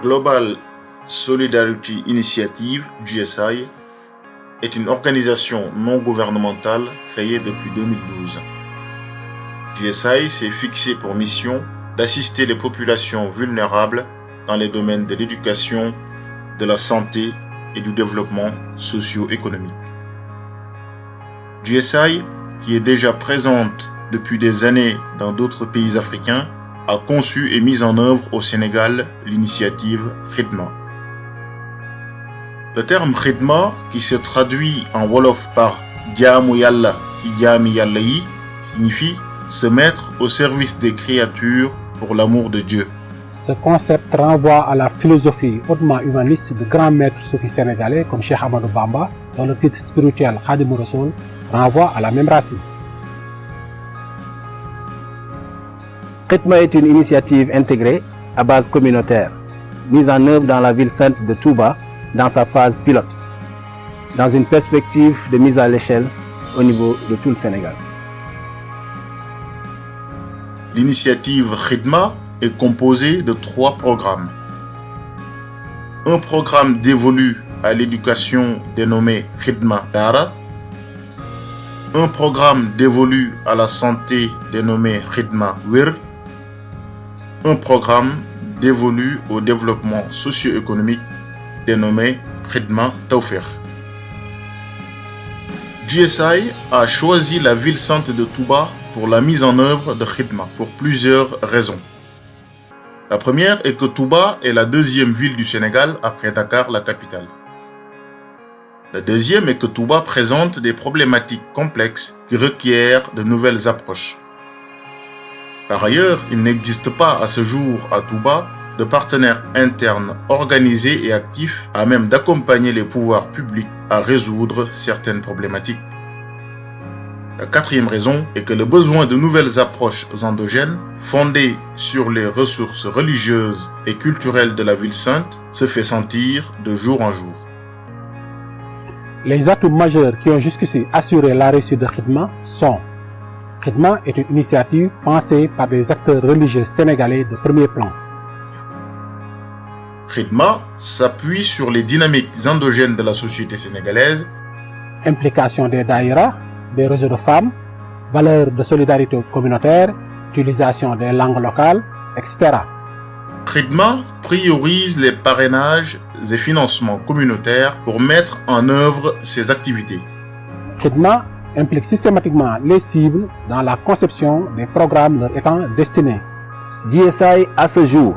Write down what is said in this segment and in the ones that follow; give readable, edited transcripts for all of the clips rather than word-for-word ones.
Global Solidarity Initiative, GSI, est une organisation non gouvernementale créée depuis 2012. GSI s'est fixé pour mission d'assister les populations vulnérables dans les domaines de l'éducation, de la santé et du développement socio-économique. GSI, qui est déjà présente depuis des années dans d'autres pays africains, a conçu et mis en œuvre au Sénégal l'initiative Khidma. Le terme Khidma, qui se traduit en Wolof par Jaamu Yalla ki jaami Yalla yi, signifie se mettre au service des créatures pour l'amour de Dieu. Ce concept renvoie à la philosophie hautement humaniste de grands maîtres soufis sénégalais comme Cheikh Ahmadou Bamba, dont le titre spirituel Khadimou Rassoul renvoie à la même racine. Khidma est une initiative intégrée à base communautaire, mise en œuvre dans la ville sainte de Touba dans sa phase pilote, dans une perspective de mise à l'échelle au niveau de tout le Sénégal. L'initiative Khidma est composée de 3 programmes. Un programme dévolu à l'éducation dénommé Khidma Dara, un programme dévolu à la santé dénommé Khidma Wir, un programme dévolu au développement socio-économique dénommé Khidma Tawfiq. GSI a choisi la ville sainte de Touba pour la mise en œuvre de Khidma pour plusieurs raisons. La première est que Touba est la deuxième ville du Sénégal après Dakar, la capitale. La deuxième est que Touba présente des problématiques complexes qui requièrent de nouvelles approches. Par ailleurs, il n'existe pas à ce jour à Touba de partenaires internes organisés et actifs à même d'accompagner les pouvoirs publics à résoudre certaines problématiques. La quatrième raison est que le besoin de nouvelles approches endogènes, fondées sur les ressources religieuses et culturelles de la ville sainte, se fait sentir de jour en jour. Les atouts majeurs qui ont jusqu'ici assuré la réussite de Khidma sont: Khidma est une initiative pensée par des acteurs religieux sénégalais de premier plan. Khidma s'appuie sur les dynamiques endogènes de la société sénégalaise. Implication des daïras, des réseaux de femmes, valeurs de solidarité communautaire, utilisation des langues locales, etc. Khidma priorise les parrainages et financements communautaires pour mettre en œuvre ses activités. Khidma implique systématiquement les cibles dans la conception des programmes leur étant destinés. GSI, à ce jour,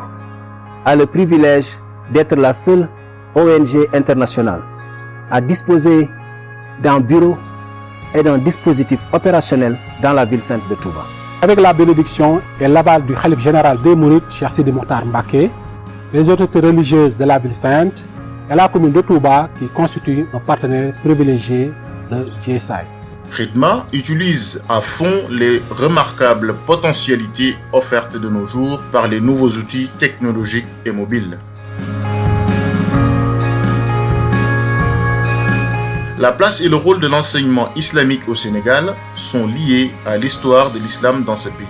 a le privilège d'être la seule ONG internationale à disposer d'un bureau et d'un dispositif opérationnel dans la ville sainte de Touba. Avec la bénédiction et l'aval du Khalife général des Mourides, Cheikh Sidi Mokhtar Mbacké, les autorités religieuses de la ville sainte et la commune de Touba qui constituent un partenaire privilégié de GSI. Khidma utilise à fond les remarquables potentialités offertes de nos jours par les nouveaux outils technologiques et mobiles. La place et le rôle de l'enseignement islamique au Sénégal sont liés à l'histoire de l'islam dans ce pays,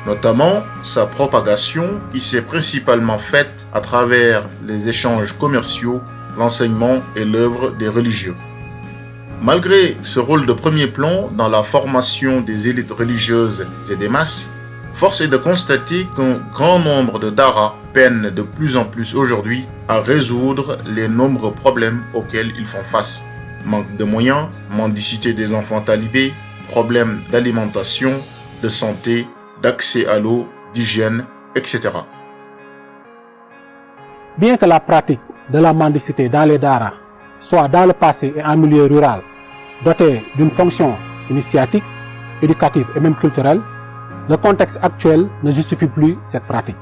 notamment sa propagation qui s'est principalement faite à travers les échanges commerciaux, l'enseignement et l'œuvre des religieux. Malgré ce rôle de premier plan dans la formation des élites religieuses et des masses, force est de constater qu'un grand nombre de daras peinent de plus en plus aujourd'hui à résoudre les nombreux problèmes auxquels ils font face. Manque de moyens, mendicité des enfants talibés, problèmes d'alimentation, de santé, d'accès à l'eau, d'hygiène, etc. Bien que la pratique de la mendicité dans les daras soit dans le passé et en milieu rural dotée d'une fonction initiatique, éducative et même culturelle, le contexte actuel ne justifie plus cette pratique.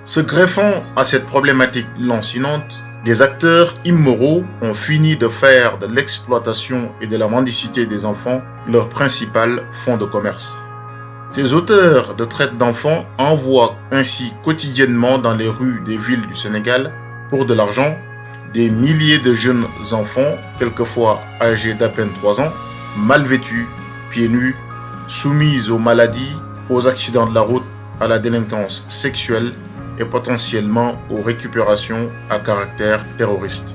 Se greffant à cette problématique lancinante, des acteurs immoraux ont fini de faire de l'exploitation et de la mendicité des enfants leur principal fonds de commerce. Ces auteurs de traite d'enfants envoient ainsi quotidiennement dans les rues des villes du Sénégal, pour de l'argent, des milliers de jeunes enfants, quelquefois âgés d'à peine 3 ans, mal vêtus, pieds nus, soumis aux maladies, aux accidents de la route, à la délinquance sexuelle et potentiellement aux récupérations à caractère terroriste.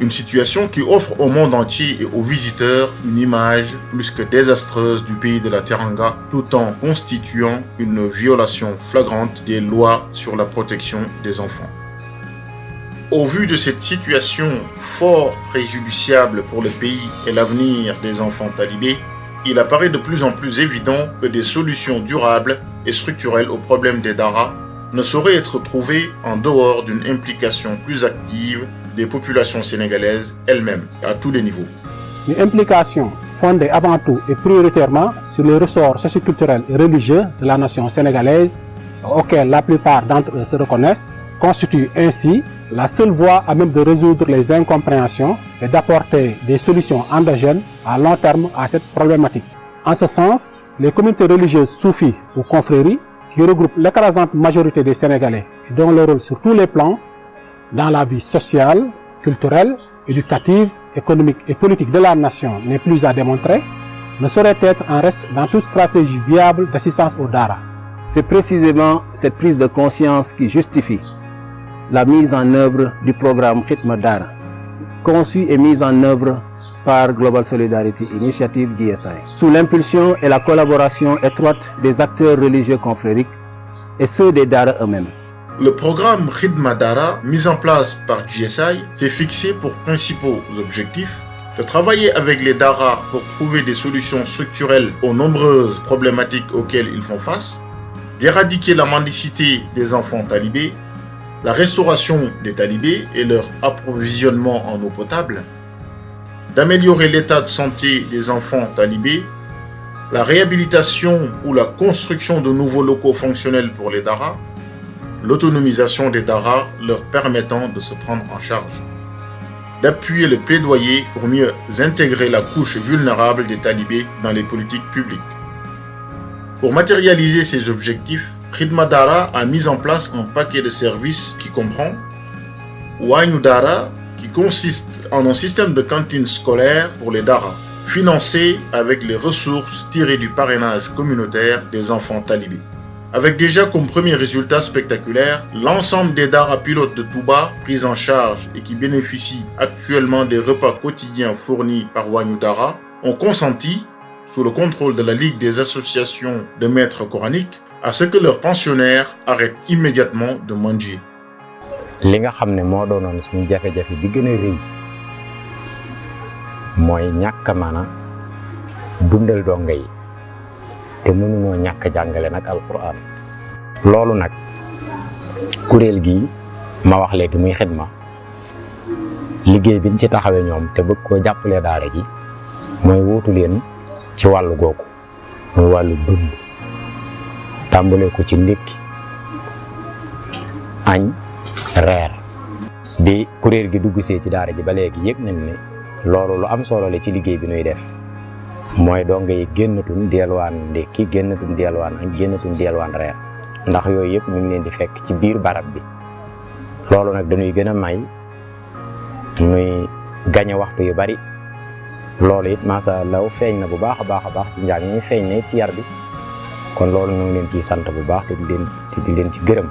Une situation qui offre au monde entier et aux visiteurs une image plus que désastreuse du pays de la Teranga, tout en constituant une violation flagrante des lois sur la protection des enfants. Au vu de cette situation fort préjudiciable pour le pays et l'avenir des enfants talibés, il apparaît de plus en plus évident que des solutions durables et structurelles aux problèmes des Daara ne sauraient être trouvées en dehors d'une implication plus active des populations sénégalaises elles-mêmes, à tous les niveaux. Une implication fondée avant tout et prioritairement sur les ressorts socioculturels et religieux de la nation sénégalaise, auxquels la plupart d'entre eux se reconnaissent, constitue ainsi la seule voie à même de résoudre les incompréhensions et d'apporter des solutions endogènes à long terme à cette problématique. En ce sens, les communautés religieuses soufis ou confréries, qui regroupent l'écrasante majorité des Sénégalais et dont le rôle sur tous les plans dans la vie sociale, culturelle, éducative, économique et politique de la nation n'est plus à démontrer, ne saurait être en reste dans toute stratégie viable d'assistance aux Daara. C'est précisément cette prise de conscience qui justifie la mise en œuvre du programme Khidma Daara, conçu et mis en œuvre par Global Solidarity Initiative GSI, sous l'impulsion et la collaboration étroite des acteurs religieux confrériques et ceux des Daara eux-mêmes. Le programme Khidma Daara, mis en place par GSI, s'est fixé pour principaux objectifs de travailler avec les Daara pour trouver des solutions structurelles aux nombreuses problématiques auxquelles ils font face, d'éradiquer la mendicité des enfants talibés, la restauration des talibés et leur approvisionnement en eau potable, d'améliorer l'état de santé des enfants talibés, la réhabilitation ou la construction de nouveaux locaux fonctionnels pour les Daara, l'autonomisation des Daara leur permettant de se prendre en charge, d'appuyer le plaidoyer pour mieux intégrer la couche vulnérable des talibés dans les politiques publiques. Pour matérialiser ces objectifs, Khidma Daara a mis en place un paquet de services qui comprend Wanyu Daara, qui consiste en un système de cantine scolaire pour les Daara, financé avec les ressources tirées du parrainage communautaire des enfants talibés. Avec déjà comme premier résultat spectaculaire, l'ensemble des Daara pilotes de Touba pris en charge et qui bénéficient actuellement des repas quotidiens fournis par Wanyu Daara ont consenti, sous le contrôle de la Ligue des associations de maîtres coraniques, à ce que leurs pensionnaires arrêtent immédiatement de manger. li nga xam ne moo doonoon suñu jafe-jafe bi gën a rëy mooy ñàkk a mën a dundal donga yi te mënuñoo ñàkk a jàngale nag alquran. loolu nag kuréel gi ma wax léegi muy Khidma liggéey biñ ci taxawee ñoom te bëgg koo jàppalee daara ji mooy wuutu leen ci wàllu googu muy wàllu dund tàmbalee ko ci ndékki añ reer. bi kuréel gi dugg see ci daara ji ba léegi yëg nañ ne loolu lu am solo la ci liggéey bi nuy def mooy donga yi génnatuñ delluwaan ndékki génnatuñ delluwaan añ génnatuñ delluwaan reer ndax yooyu yëpp ñu ngi leen di fekk ci biir barab bi. loolu nag dañuy gën a may nuy gañe waxtu yu bari. loolu it macha allah feeñ na bu baax a baax ci njàng mi feeñ na ci yar bi kon loolu ñu ngi leen ciy sant bu baax te di leen ci gërëm.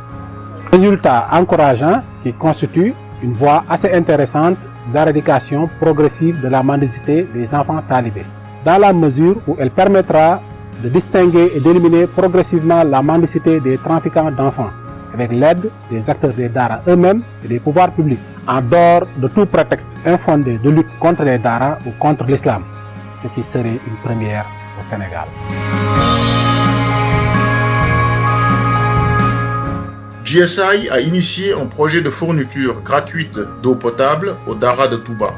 Résultat encourageant qui constitue une voie assez intéressante d'éradication progressive de la mendicité des enfants talibés, dans la mesure où elle permettra de distinguer et d'éliminer progressivement la mendicité des trafiquants d'enfants, avec l'aide des acteurs des Daara eux-mêmes et des pouvoirs publics, en dehors de tout prétexte infondé de lutte contre les Daara ou contre l'islam, ce qui serait une première au Sénégal. GSI a initié un projet de fourniture gratuite d'eau potable aux Daara de Touba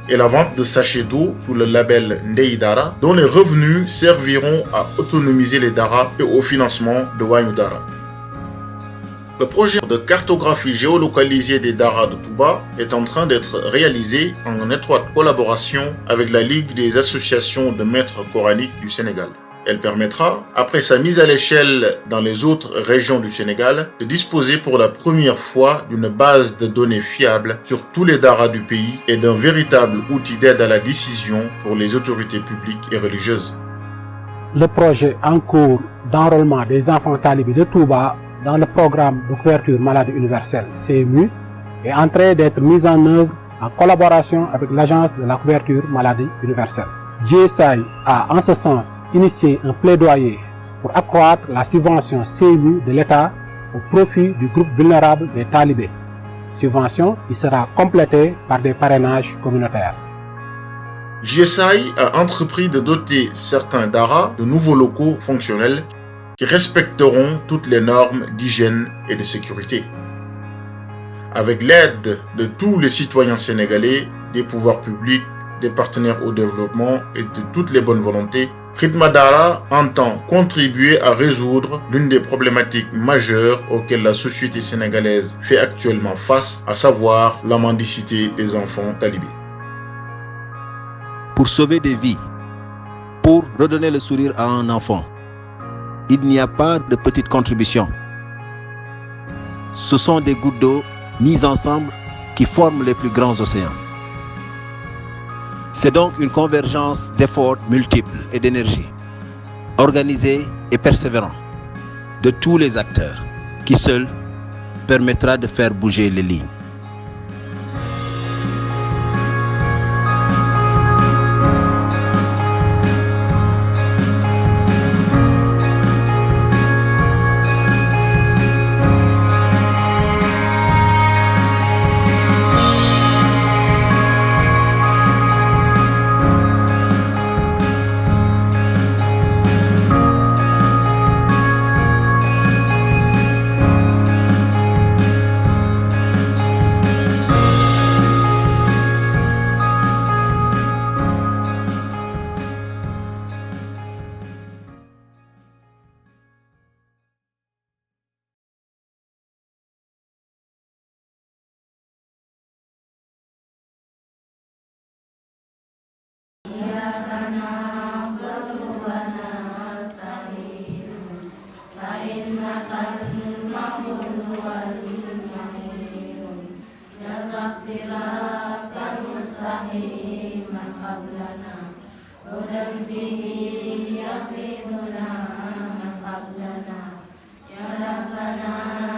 et la vente de sachets d'eau sous le label Ndey Daara, dont les revenus serviront à autonomiser les Daara et au financement de Wanyu Daara. Le projet de cartographie géolocalisée des Daara de Touba est en train d'être réalisé en étroite collaboration avec la Ligue des associations de maîtres coraniques du Sénégal. Elle permettra, après sa mise à l'échelle dans les autres régions du Sénégal, de disposer pour la première fois d'une base de données fiable sur tous les Daara du pays et d'un véritable outil d'aide à la décision pour les autorités publiques et religieuses. Le projet en cours d'enrôlement des enfants talibés de Touba dans le programme de couverture maladie universelle CMU est en train d'être mise en œuvre en collaboration avec l'Agence de la couverture maladie universelle. GSI a en ce sens initié un plaidoyer pour accroître la subvention CMU de l'État au profit du groupe vulnérable des talibés. Subvention qui sera complétée par des parrainages communautaires. GSI a entrepris de doter certains daras de nouveaux locaux fonctionnels qui respecteront toutes les normes d'hygiène et de sécurité. Avec l'aide de tous les citoyens sénégalais, des pouvoirs publics, des partenaires au développement et de toutes les bonnes volontés, Khidma Dara entend contribuer à résoudre l'une des problématiques majeures auxquelles la société sénégalaise fait actuellement face, à savoir la mendicité des enfants talibés. Pour sauver des vies, pour redonner le sourire à un enfant, il n'y a pas de petite contribution. Ce sont des gouttes d'eau mises ensemble qui forment les plus grands océans. C'est donc une convergence d'efforts multiples et d'énergie, organisée et persévérante, de tous les acteurs, qui seul permettra de faire bouger les lignes. Ya Rabbana